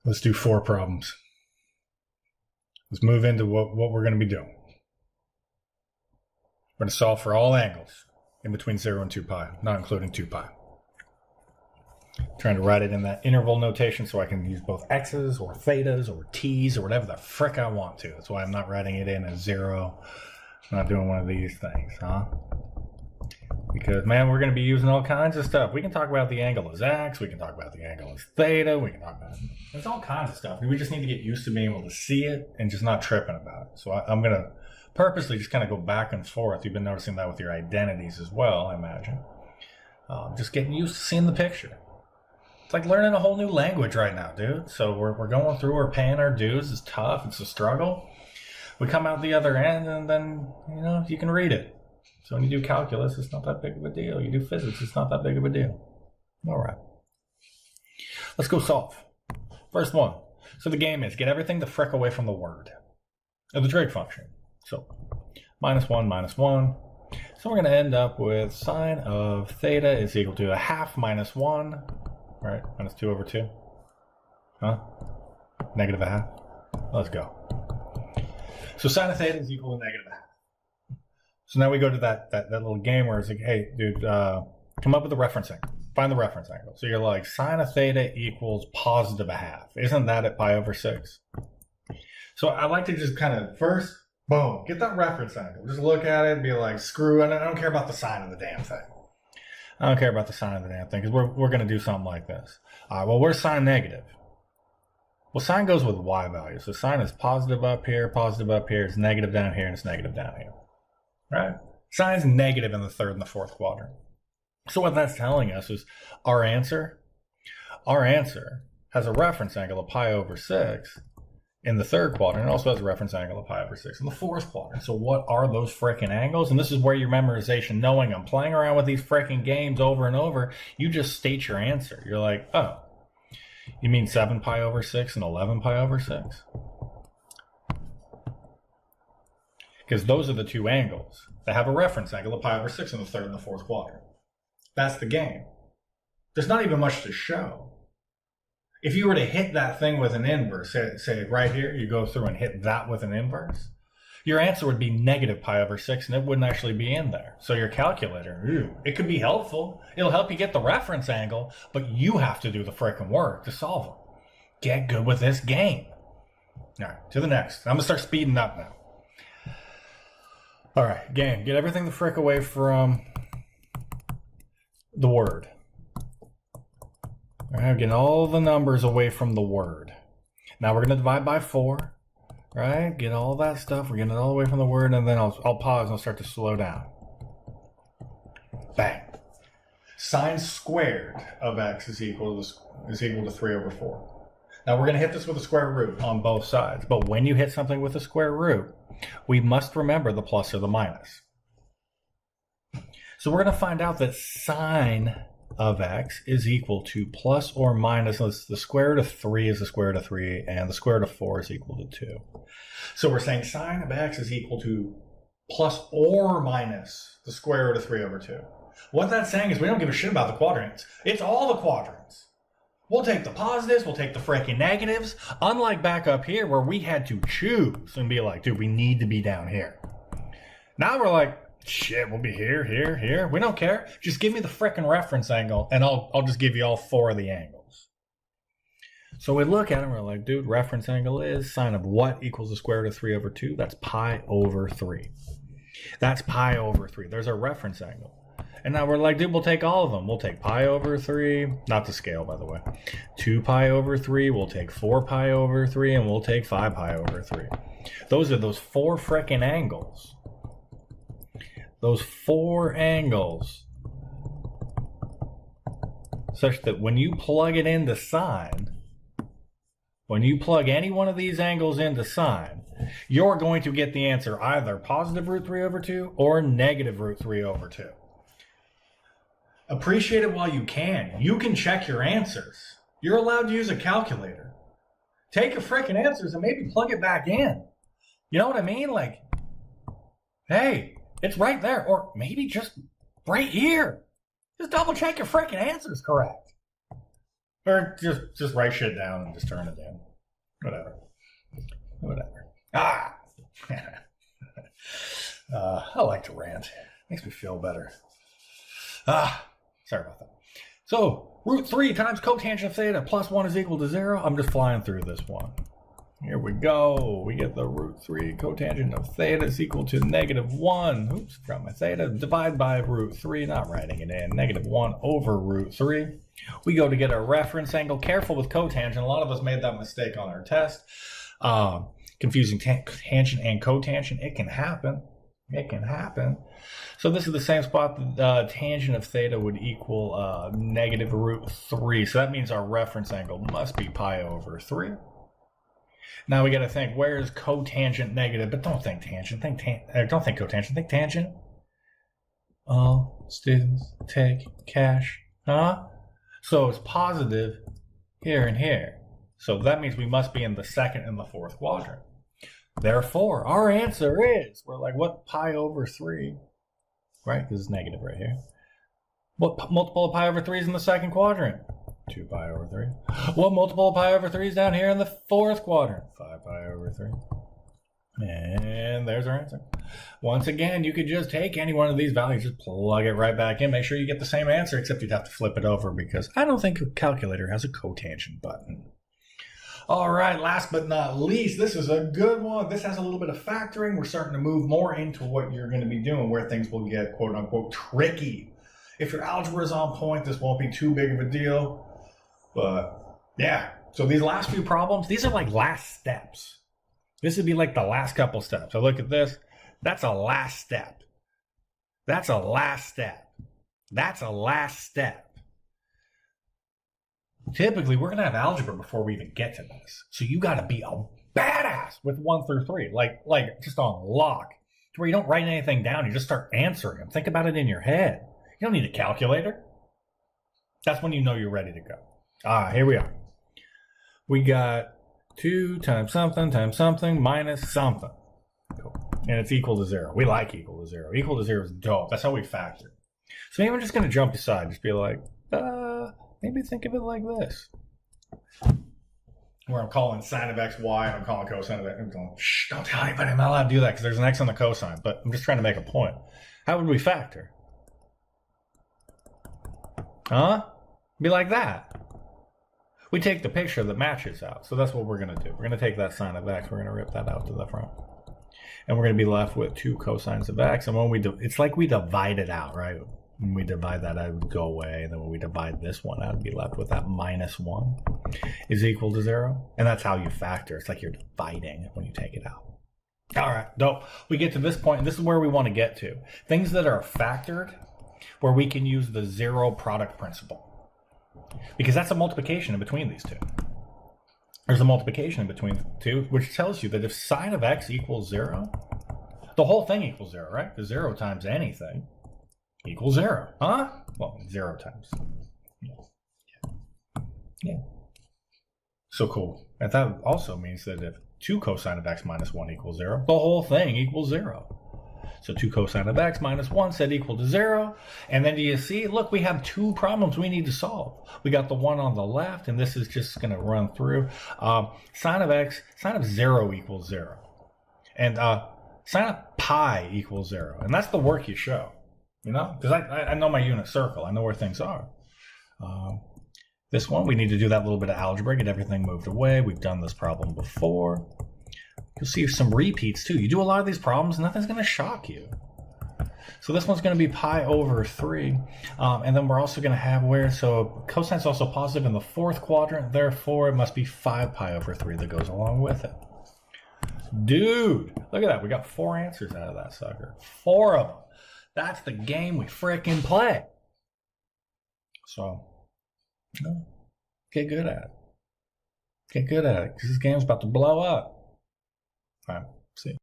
Let's do 4 problems. Let's move into what we're going to be doing. We're going to solve for all angles in between 0 and 2 pi, not including 2 pi. Trying to write it in that interval notation so I can use both x's or thetas or t's or whatever the frick I want to. That's why I'm not writing it in as 0. I'm not doing one of these things, huh? Because, man, we're going to be using all kinds of stuff. We can talk about the angle as x. We can talk about the angle as theta. We can talk about it. There's all kinds of stuff. We just need to get used to being able to see it and just not tripping about it. So I'm going to purposely just kind of go back and forth. You've been noticing that with your identities as well, I imagine. Just getting used to seeing the picture. It's like learning a whole new language right now, dude. So we're going through, we're paying our dues. It's tough. It's a struggle. We come out the other end and then, you can read it. So when you do calculus, it's not that big of a deal. You do physics, it's not that big of a deal. All right. Let's go solve. First one. So the game is get everything the frick away from the word of the trig function. So -1, -1. So we're going to end up with sine of theta is equal to a half minus 1. Right? Minus 2 over 2. Huh? Negative a half. Let's go. So sine of theta is equal to negative a half. So now we go to that little game where it's like, hey, dude, come up with a reference angle. Find the reference angle. So you're like, sine of theta equals positive a half. Isn't that at pi over 6? So I like to just kind of first, boom, get that reference angle. Just look at it and be like, screw it. I don't care about the sign of the damn thing. I don't care about the sign of the damn thing because we're going to do something like this. All right, well, where's sine negative? Well, sine goes with y value. So sine is positive up here, it's negative down here, and it's negative down here. Right? Sine is negative in the 3rd and the 4th quadrant. So what that's telling us is our answer has a reference angle of pi over 6 in the 3rd quadrant. It also has a reference angle of pi over 6 in the 4th quadrant. So what are those frickin' angles? And this is where your memorization, knowing I'm playing around with these frickin' games over and over, you just state your answer. You're like, oh, you mean 7 pi over 6 and 11 pi over 6? Because those are the 2 angles that have a reference angle of pi over 6 in the 3rd and the 4th quadrant. That's the game. There's not even much to show. If you were to hit that thing with an inverse, say right here, you go through and hit that with an inverse, your answer would be negative pi over 6, and it wouldn't actually be in there. So your calculator, it could be helpful. It'll help you get the reference angle, but you have to do the frickin' work to solve it. Get good with this game. All right, to the next. I'm going to start speeding up now. All right, game. Get everything the frick away from the word. All right, getting all the numbers away from the word. Now we're going to divide by 4. Right? Get all that stuff. We're getting it all away from the word, and then I'll pause and I'll start to slow down. Bang. Sine squared of x is equal to 3 over 4. Now we're going to hit this with a square root on both sides. But when you hit something with a square root, we must remember the plus or the minus. So we're going to find out that sine of x is equal to plus or minus, the square root of 3 is the square root of 3, and the square root of 4 is equal to 2. So we're saying sine of x is equal to plus or minus the square root of 3 over 2. What that's saying is we don't give a shit about the quadrants. It's all the quadrants. We'll take the positives, we'll take the freaking negatives, unlike back up here where we had to choose and be like, dude, we need to be down here. Now we're like, shit, we'll be here, here, here. We don't care. Just give me the frickin' reference angle and I'll just give you all 4 of the angles. So we look at it and we're like, dude, reference angle is sine of what equals the square root of 3 over 2? That's pi over 3. That's pi over 3. There's our reference angle. And now we're like, dude, we'll take all of them. We'll take pi over 3, not to scale, by the way. 2 pi over 3, we'll take 4 pi over 3, and we'll take 5 pi over 3. Those are those 4 frickin' angles. Those 4 angles. Such that when you plug it into sine, when you plug any one of these angles into sine, you're going to get the answer either positive root 3 over 2 or negative root 3 over 2. Appreciate it while you can. You can check your answers. You're allowed to use a calculator. Take your freaking answers and maybe plug it back in. You know what I mean? Like, hey, it's right there. Or maybe just right here. Just double check your freaking answers correct. Or just write shit down and just turn it in. Whatever. Ah! I like to rant. Makes me feel better. Sorry about that. So, root 3 times cotangent of theta plus 1 is equal to 0. I'm just flying through this one. Here we go. We get the root 3 cotangent of theta is equal to -1. Oops, forgot my theta. Divide by root 3, not writing it in. -1 over root 3. We go to get a reference angle. Careful with cotangent. A lot of us made that mistake on our test. Confusing tangent and cotangent. It can happen. It can happen. So this is the same spot that tangent of theta would equal -√3. So that means our reference angle must be pi over 3. Now we got to think, where is cotangent negative? But don't think tangent. Don't think cotangent. Think tangent. All students take cash. Huh? So it's positive here and here. So that means we must be in the second and the fourth quadrant. Therefore, our answer is, we're like, what pi over 3? Right? Because it's negative right here. What multiple of pi over 3 is in the second quadrant? 2 pi over 3. What multiple of pi over 3 is down here in the fourth quadrant? 5 pi over 3. And there's our answer. Once again, you could just take any one of these values, just plug it right back in, make sure you get the same answer, except you'd have to flip it over because I don't think a calculator has a cotangent button. All right, last but not least, this is a good one. This has a little bit of factoring. We're starting to move more into what you're going to be doing, where things will get quote unquote tricky. If your algebra is on point, this won't be too big of a deal. But yeah, so these last few problems, these are like last steps. This would be like the last couple steps. So look at this. That's a last step. That's a last step. That's a last step. Typically, we're going to have algebra before we even get to this. So you got to be a badass with 1 through 3, like just on lock, to where you don't write anything down. You just start answering them. Think about it in your head. You don't need a calculator. That's when you know you're ready to go. Here we are. We got 2 times something minus something. Cool. And it's equal to 0. We like equal to 0. Equal to 0 is dope. That's how we factor. So maybe I'm just going to jump aside. Just be like, maybe think of it like this. Where I'm calling sine of x, y, and I'm calling cosine of x. I'm going, shh, don't tell anybody I'm not allowed to do that because there's an x on the cosine. But I'm just trying to make a point. How would we factor? Be like that. We take the picture that matches out. So that's what we're going to do. We're going to take that sine of x. We're going to rip that out to the front. And we're going to be left with 2 cosines of x. And when we do, it's like we divide it out, right? When we divide that out, it would go away. And then when we divide this one out, it'd be left with that -1 is equal to 0. And that's how you factor. It's like you're dividing when you take it out. All right, dope. We get to this point, and this is where we want to get to. Things that are factored, where we can use the zero product principle. Because that's a multiplication in between these two. There's a multiplication in between the two, which tells you that if sine of x equals 0, the whole thing equals 0, right? Because 0 times anything equals 0. Huh? Well, 0 times. Yeah. So cool. And that also means that if 2 cosine of x minus 1 equals 0, the whole thing equals 0. So 2 cosine of x minus 1 said equal to 0. And then do you see, look, we have 2 problems we need to solve. We got the one on the left, and this is just going to run through. Sine of 0 equals 0. And sine of pi equals 0. And that's the work you show, you know? Because I know my unit circle. I know where things are. This one, we need to do that little bit of algebra, get everything moved away. We've done this problem before. You'll see some repeats too. You do a lot of these problems, nothing's going to shock you. So this one's going to be pi over 3. And then we're also going to have so cosine's also positive in the fourth quadrant. Therefore, it must be 5 pi over 3 that goes along with it. Dude, look at that. We got 4 answers out of that sucker. 4 of them. That's the game we frickin' play. So, get good at it. Get good at it, because this game's about to blow up. All right, see you.